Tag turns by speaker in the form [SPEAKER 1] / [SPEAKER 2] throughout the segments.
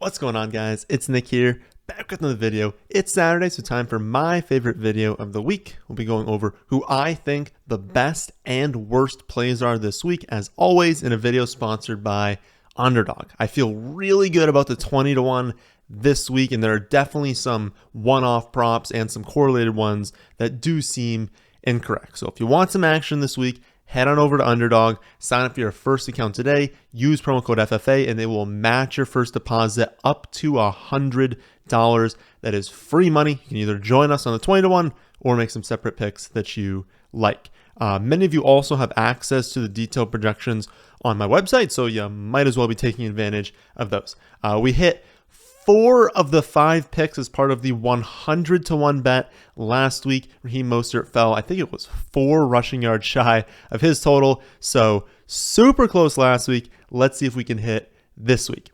[SPEAKER 1] What's going on, guys? It's Nick here, back with another video. It's Saturday, so time for my favorite video of the week. We'll be going over who I think the best and worst plays are this week, as always in a video sponsored by Underdog. I feel really good about the 20-1 this week, and there are definitely some one-off props and some correlated ones that do seem incorrect. So if you want some action this week, head on over to Underdog, sign up for your first account today, use promo code FFA, and they will match your first deposit up to $100. That is free money. You can either join us on the 20-1 or make some separate picks that you like. Many of you also have access to the detailed projections on my website, so you might as well be taking advantage of those. We hit 4 of the 5 picks as part of the 100-1 bet last week. Raheem Mostert fell, I think it was 4 rushing yards shy of his total. So super close last week. Let's see if we can hit this week.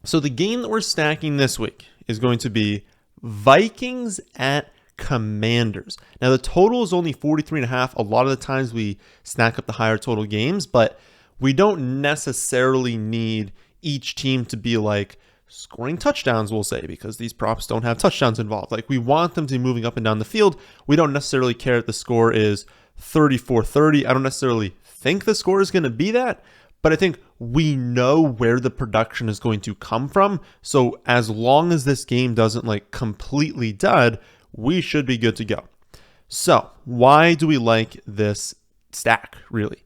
[SPEAKER 1] So the game that we're stacking this week is going to be Vikings at Commanders. Now the total is only 43.5. A lot of the times we stack up the higher total games, but we don't necessarily need each team to be like scoring touchdowns, we'll say, because these props don't have touchdowns involved. Like, we want them to be moving up and down the field. We don't necessarily care if the score is 34-30. I don't necessarily think the score is going to be that, but I think we know where the production is going to come from. So as long as this game doesn't like completely dud, we should be good to go. So why do we like this stack, really?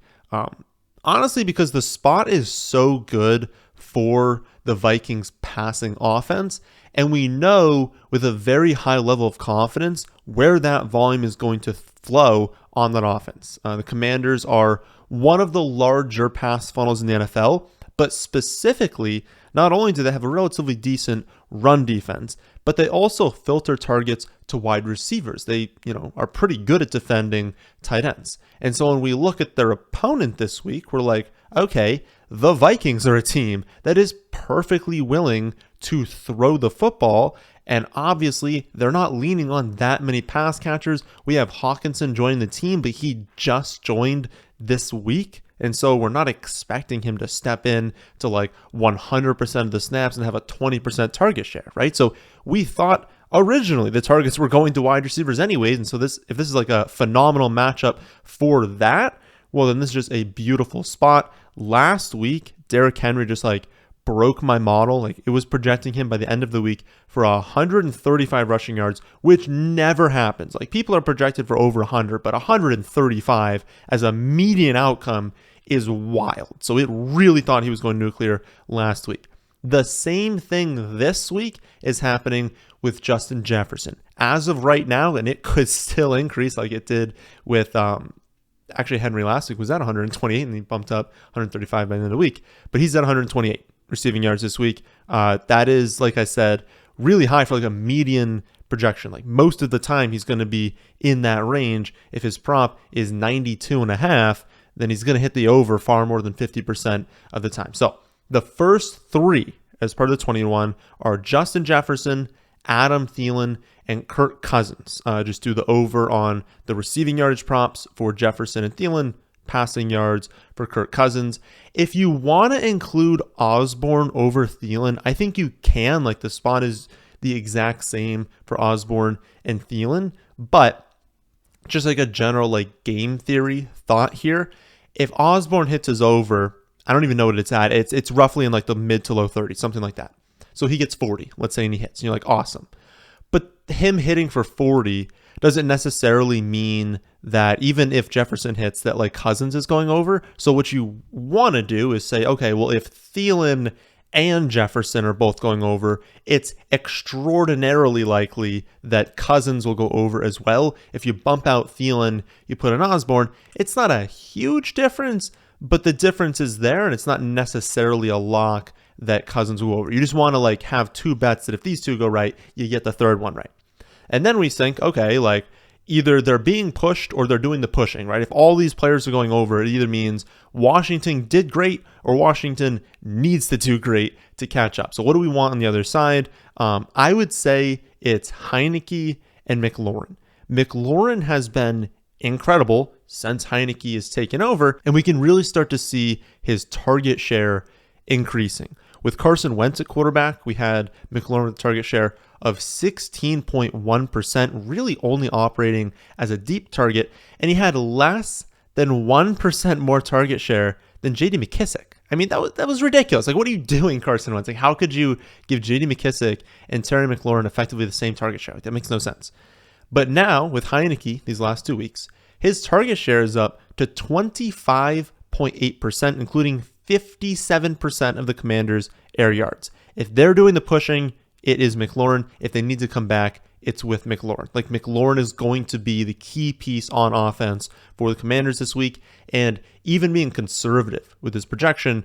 [SPEAKER 1] Honestly, because the spot is so good for the Vikings passing offense, and we know with a very high level of confidence where that volume is going to flow on that offense. The Commanders are one of the larger pass funnels in the NFL, but specifically, not only do they have a relatively decent run defense, but they also filter targets to wide receivers. They, are pretty good at defending tight ends. And so when we look at their opponent this week, we're like, okay, the Vikings are a team that is perfectly willing to throw the football, and obviously they're not leaning on that many pass catchers. We have Hawkinson joining the team, but he just joined this week, and so we're not expecting him to step in to like 100% of the snaps and have a 20% target share, right? So we thought originally the targets were going to wide receivers anyways, and so if this is like a phenomenal matchup for that, well, then this is just a beautiful spot. Last week, Derrick Henry just like broke my model. Like, it was projecting him by the end of the week for 135 rushing yards, which never happens. Like, people are projected for over 100, but 135 as a median outcome is wild. So it really thought he was going nuclear last week. The same thing this week is happening with Justin Jefferson. As of right now, and it could still increase like it did with actually Henry last week was at 128, and he bumped up 135 by the end of the week. But he's at 128 receiving yards this week. That is, like I said, really high for like a median projection. Like, most of the time he's going to be in that range. If his prop is 92.5, then he's going to hit the over far more than 50% of the time. So the first 3 as part of the 21 are Justin Jefferson, Adam Thielen, and Kirk Cousins. Just do the over on the receiving yardage props for Jefferson and Thielen, passing yards for Kirk Cousins. If you want to include Osborne over Thielen, I think you can. Like, the spot is the exact same for Osborne and Thielen, but just like a general like game theory thought here, if Osborne hits his over, I don't even know what it's at. It's roughly in like the mid to low 30s, something like that. So he gets 40, let's say, and he hits. And you're like, awesome. But him hitting for 40 doesn't necessarily mean that even if Jefferson hits, that like Cousins is going over. So what you want to do is say, okay, well, if Thielen and Jefferson are both going over, it's extraordinarily likely that Cousins will go over as well. If you bump out Thielen, you put in Osborne, it's not a huge difference, but the difference is there, and it's not necessarily a lock that Cousins will go over. You just want to like have 2 bets that if these 2 go right, you get the third one right. And then we think, okay, like either they're being pushed or they're doing the pushing, right? If all these players are going over, it either means Washington did great or Washington needs to do great to catch up. So what do we want on the other side? I would say it's Heineke and McLaurin. McLaurin has been incredible since Heineke is taken over, and we can really start to see his target share increasing. With Carson Wentz at quarterback, we had McLaurin with a target share of 16.1%, really only operating as a deep target, and he had less than 1% more target share than J.D. McKissic. I mean, that was ridiculous. Like, what are you doing, Carson Wentz? Like, how could you give J.D. McKissic and Terry McLaurin effectively the same target share? Like, that makes no sense. But now, with Heinicke, these last 2 weeks, his target share is up to 25.8%, including 57% of the Commanders' air yards. If they're doing the pushing, it is McLaurin. If they need to come back, it's with McLaurin. Like, McLaurin is going to be the key piece on offense for the Commanders this week. And even being conservative with his projection,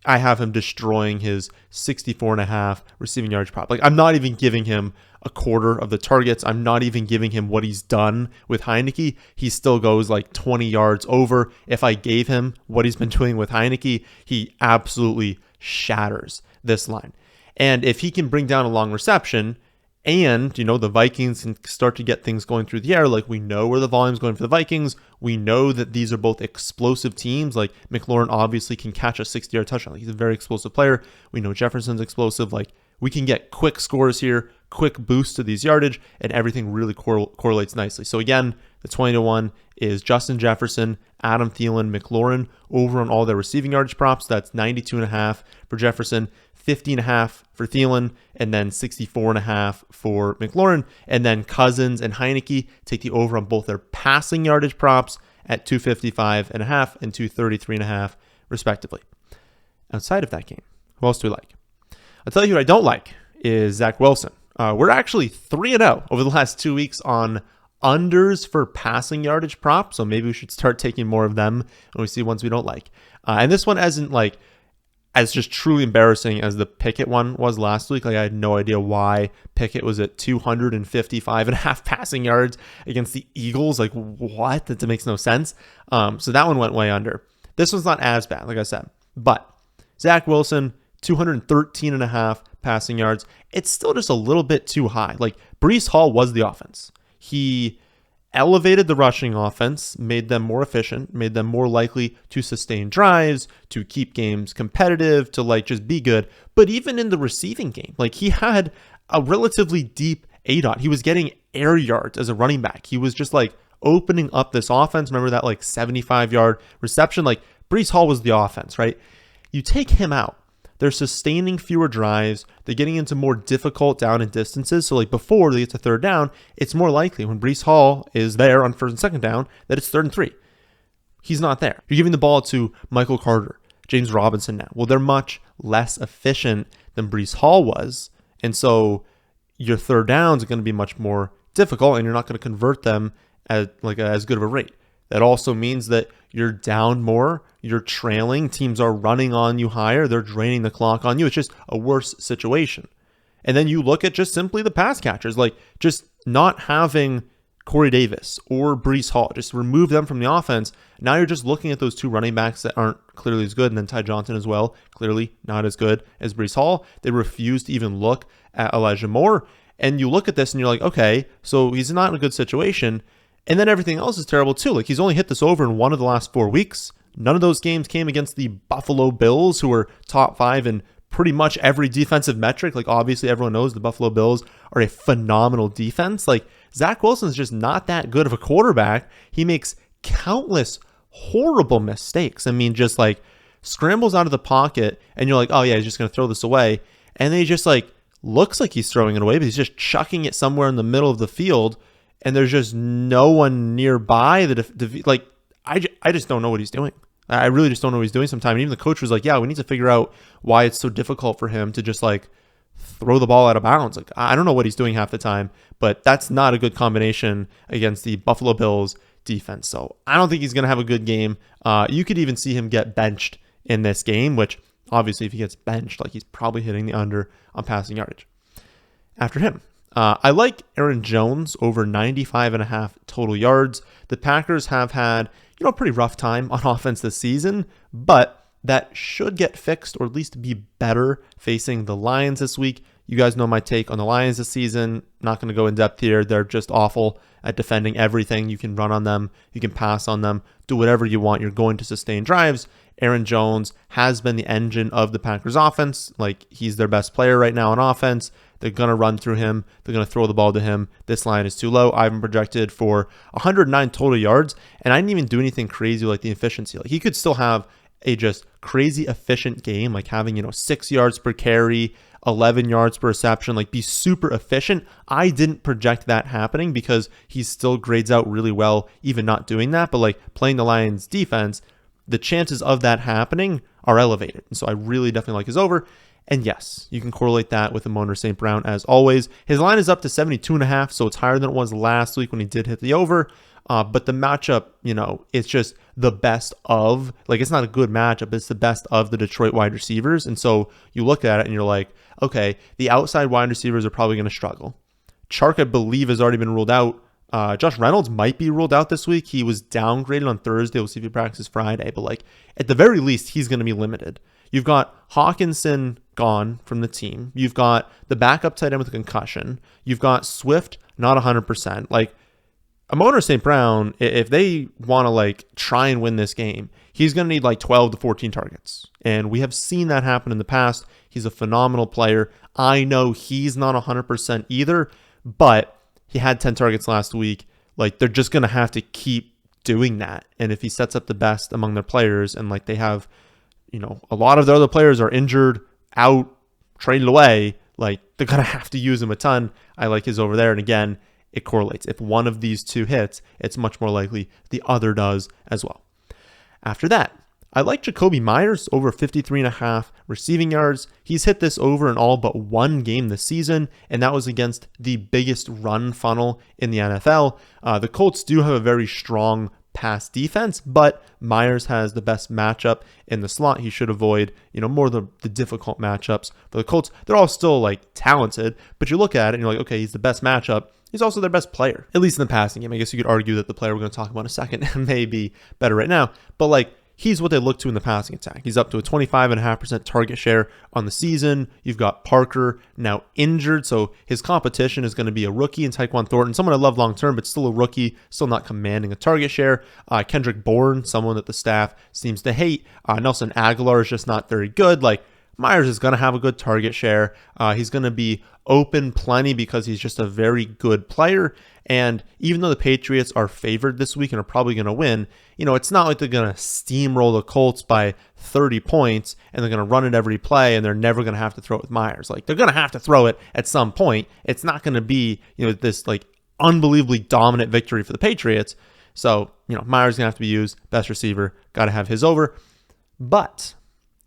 [SPEAKER 1] I have him destroying his 64.5 receiving yards prop. Like, I'm not even giving him a quarter of the targets. I'm not even giving him what he's done with Heinicke. He still goes like 20 yards over. If I gave him what he's been doing with Heinicke, he absolutely shatters this line. And if he can bring down a long reception, and, the Vikings can start to get things going through the air, like we know where the volume's going for the Vikings. We know that these are both explosive teams. Like, McLaurin obviously can catch a 60-yard touchdown. Like, he's a very explosive player. We know Jefferson's explosive. Like, we can get quick scores here, quick boost to these yardage, and everything really correlates nicely. So again, the 20-1 is Justin Jefferson, Adam Thielen, McLaurin over on all their receiving yardage props. That's 92.5 for Jefferson, 50.5 for Thielen, and then 64.5 for McLaurin. And then Cousins and Heinicke take the over on both their passing yardage props at 255.5 and 233.5 respectively. Outside of that game, who else do we like? I'll tell you who I don't like is Zach Wilson. We're actually 3-0 over the last 2 weeks on unders for passing yardage props, so maybe we should start taking more of them when we see ones we don't like. And this one isn't like as just truly embarrassing as the Pickett one was last week. Like, I had no idea why Pickett was at 255.5 passing yards against the Eagles. Like, what? That makes no sense. So that one went way under. This one's not as bad, like I said. But Zach Wilson, 213.5 passing yards. It's still just a little bit too high. Like, Breece Hall was the offense. He elevated the rushing offense, made them more efficient, made them more likely to sustain drives, to keep games competitive, to like just be good. But even in the receiving game, like, he had a relatively deep ADOT. He was getting air yards as a running back. He was just like opening up this offense. Remember that like 75-yard reception? Like, Breece Hall was the offense, right? You take him out, they're sustaining fewer drives. They're getting into more difficult down and distances. So like before they get to third down, it's more likely when Breece Hall is there on first and second down that it's 3rd and 3. He's not there. You're giving the ball to Michael Carter, James Robinson now. Well, they're much less efficient than Breece Hall was. And so your third downs are going to be much more difficult, and you're not going to convert them at like as good of a rate. That also means that you're down more, you're trailing, teams are running on you higher, they're draining the clock on you. It's just a worse situation. And then you look at just simply the pass catchers, like just not having Corey Davis or Breece Hall, just remove them from the offense. Now you're just looking at those two running backs that aren't clearly as good, and then Ty Johnson as well, clearly not as good as Breece Hall. They refuse to even look at Elijah Moore. And you look at this and you're like, okay, so he's not in a good situation. And then everything else is terrible too. Like, he's only hit this over in one of the last 4 weeks. None of those games came against the Buffalo Bills, who are top 5 in pretty much every defensive metric. Like, obviously everyone knows the Buffalo Bills are a phenomenal defense. Like, Zach Wilson's just not that good of a quarterback. He makes countless horrible mistakes. I mean, just like scrambles out of the pocket and you're like, oh yeah, he's just going to throw this away. And then he just like looks like he's throwing it away, but he's just chucking it somewhere in the middle of the field. And there's just no one nearby that, like, I just don't know what he's doing. I really just don't know what he's doing sometimes. And even the coach was like, yeah, we need to figure out why it's so difficult for him to just, like, throw the ball out of bounds. Like, I don't know what he's doing half the time, but that's not a good combination against the Buffalo Bills defense. So I don't think he's going to have a good game. You could even see him get benched in this game, which obviously if he gets benched, like, he's probably hitting the under on passing yardage. After him, I like Aaron Jones over 95.5 total yards. The Packers have had, a pretty rough time on offense this season, but that should get fixed or at least be better facing the Lions this week. You guys know my take on the Lions this season. Not going to go in depth here. They're just awful at defending everything. You can run on them. You can pass on them. Do whatever you want. You're going to sustain drives. Aaron Jones has been the engine of the Packers offense. Like, he's their best player right now on offense. They're going to run through him. They're going to throw the ball to him. This line is too low. I've been projected for 109 total yards, and I didn't even do anything crazy like the efficiency. Like, he could still have a just crazy efficient game, like having, 6 yards per carry, 11 yards per reception, like be super efficient. I didn't project that happening because he still grades out really well, even not doing that. But like playing the Lions defense, the chances of that happening are elevated. And so I really definitely like his over. And yes, you can correlate that with Rhamondre St. Brown as always. His line is up to 72.5, so it's higher than it was last week when he did hit the over. But the matchup, it's just the best of, like, it's not a good matchup. It's the best of the Detroit wide receivers. And so you look at it and you're like, okay, the outside wide receivers are probably going to struggle. Chark, I believe, has already been ruled out. Josh Reynolds might be ruled out this week. He was downgraded on Thursday. We'll see if he practices Friday. But, like, at the very least, he's going to be limited. You've got Hawkinson gone from the team. You've got the backup tight end with a concussion. You've got Swift not 100%. Like, Rhamondre St. Brown, if they want to like try and win this game, he's going to need like 12 to 14 targets. And we have seen that happen in the past. He's a phenomenal player. I know he's not 100% either, but he had 10 targets last week. Like, they're just going to have to keep doing that. And if he sets up the best among their players, and like they have, a lot of their other players are injured, out, traded away, like they're going to have to use him a ton. I like his over there. And again, it correlates. If one of these two hits, it's much more likely the other does as well. After that, I like Jakobi Meyers over 53.5 receiving yards. He's hit this over in all but one game this season, and that was against the biggest run funnel in the NFL. The Colts do have a very strong pass defense, but Meyers has the best matchup in the slot. He should avoid, more of the difficult matchups for the Colts. They're all still like talented, but you look at it and you're like, okay, he's the best matchup. He's also their best player, at least in the passing game. I guess you could argue that the player we're going to talk about in a second may be better right now, but like he's what they look to in the passing attack. He's up to a 25.5% target share on the season. You've got Parker now injured, so his competition is going to be a rookie in Tyquan Thornton, someone I love long term, but still a rookie, still not commanding a target share. Kendrick Bourne, someone that the staff seems to hate. Nelson Aguilar is just not very good. Like, Meyers is going to have a good target share. He's going to be open plenty because he's just a very good player. And even though the Patriots are favored this week and are probably going to win, it's not like they're going to steamroll the Colts by 30 points and they're going to run it every play and they're never going to have to throw it with Meyers. Like, they're going to have to throw it at some point. It's not going to be, this like unbelievably dominant victory for the Patriots. So, Meyers is going to have to be used. Best receiver, got to have his over. But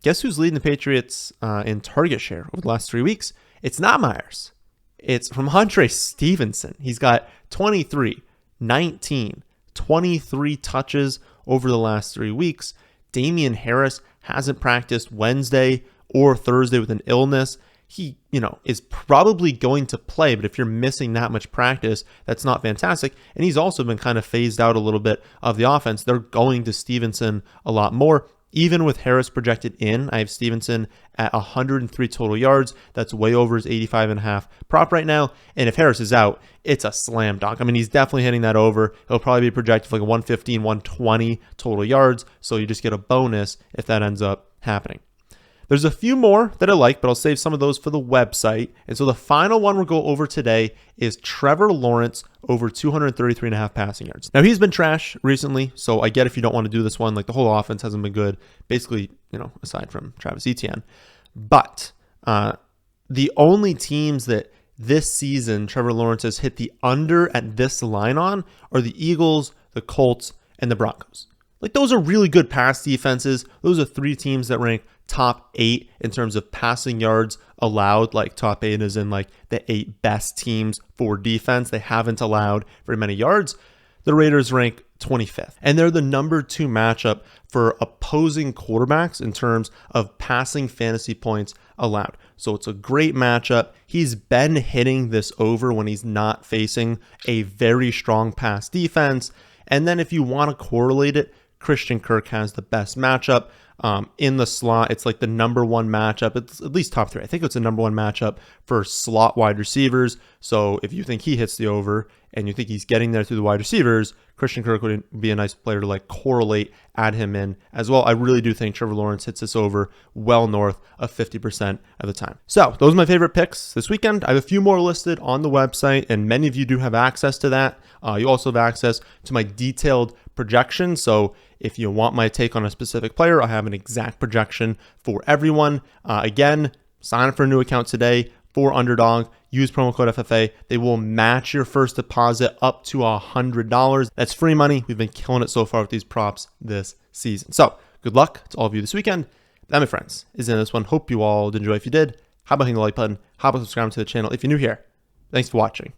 [SPEAKER 1] guess who's leading the Patriots in target share over the last 3 weeks? It's not Meyers. It's Rhamondre Stevenson. He's got 23, 19, 23 touches over the last 3 weeks. Damian Harris hasn't practiced Wednesday or Thursday with an illness. He, is probably going to play, but if you're missing that much practice, that's not fantastic. And he's also been kind of phased out a little bit of the offense. They're going to Stevenson a lot more. Even with Harris projected in, I have Stevenson at 103 total yards. That's way over his 85.5 prop right now. And if Harris is out, it's a slam dunk. I mean, he's definitely hitting that over. He'll probably be projected for like 115, 120 total yards. So you just get a bonus if that ends up happening. There's a few more that I like, but I'll save some of those for the website. And so the final one we'll go over today is Trevor Lawrence over 233.5 passing yards. Now, he's been trash recently, so I get if you don't want to do this one. Like, the whole offense hasn't been good, basically, aside from Travis Etienne. But the only teams that this season Trevor Lawrence has hit the under at this line on are the Eagles, the Colts, and the Broncos. Like, those are really good pass defenses. Those are 3 teams that rank top 8 in terms of passing yards allowed. Like, top 8 is in like the 8 best teams for defense. They haven't allowed very many yards. The Raiders rank 25th, and they're the number 2 matchup for opposing quarterbacks in terms of passing fantasy points allowed. So it's a great matchup. He's been hitting this over when he's not facing a very strong pass defense. And then if you want to correlate it, Christian Kirk has the best matchup. In the slot, it's like the number one matchup. It's at least top 3. I think it's the number one matchup for slot wide receivers. So if you think he hits the over and you think he's getting there through the wide receivers, Christian Kirk would be a nice player to like correlate, add him in as well. I really do think Trevor Lawrence hits this over well north of 50% of the time. So those are my favorite picks this weekend. I have a few more listed on the website, and many of you do have access to that. You also have access to my detailed projection. So if you want my take on a specific player, I have an exact projection for everyone. Again, sign up for a new account today for Underdog. Use promo code FFA. They will match your first deposit up to $100. That's free money. We've been killing it so far with these props this season. So good luck to all of you this weekend. That, my friends, is in this one. Hope you all did enjoy. If you did, how about hitting the like button? How about subscribing to the channel if you're new here? Thanks for watching.